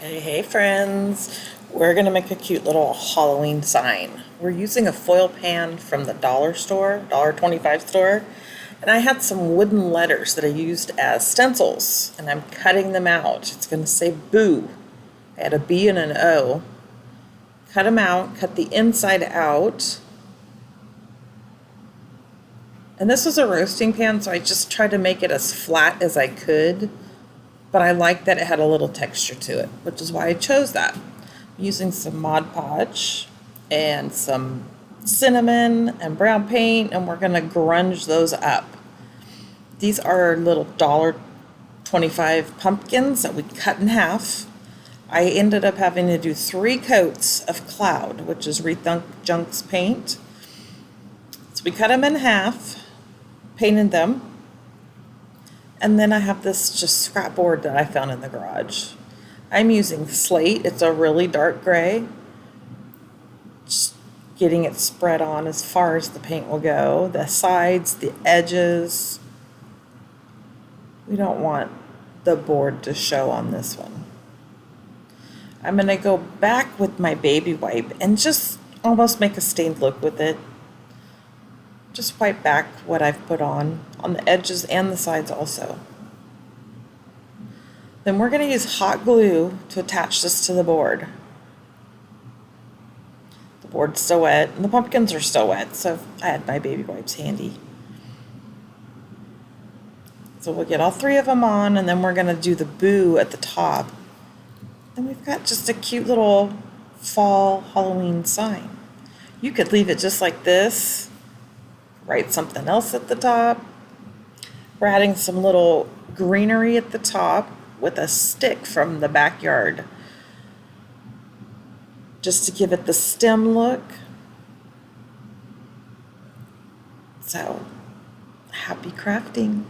Hey friends, we're gonna make a cute little Halloween sign. We're using a foil pan from the dollar store, $1.25 store, and I had some wooden letters that I used as stencils, and I'm cutting them out. It's gonna say boo. I had a B and an O. Cut them out, cut the inside out. And this was a roasting pan, so I just tried to make it as flat as I could, but I liked that it had a little texture to it, which is why I chose that. I'm using some Mod Podge and some cinnamon and brown paint, and we're gonna grunge those up. These are little $1.25 pumpkins that we cut in half. I ended up having to do 3 coats of Cloud, which is Rethunk Junks paint. So we cut them in half, painted them, and then I have this just scrap board that I found in the garage. I'm using slate. It's a really dark gray. Just getting it spread on as far as the paint will go. The sides, the edges. We don't want the board to show on this one. I'm going to go back with my baby wipe and just almost make a stained look with it. Just wipe back what I've put on the edges and the sides also. Then we're going to use hot glue to attach this to the board. The board's still wet and the pumpkins are still wet, so I had my baby wipes handy. So we'll get all 3 of them on, and then we're going to do the boo at the top. And we've got just a cute little fall Halloween sign. You could leave it just like this. Write something else at the top. We're adding some little greenery at the top with a stick from the backyard, just to give it the stem look. So, happy crafting.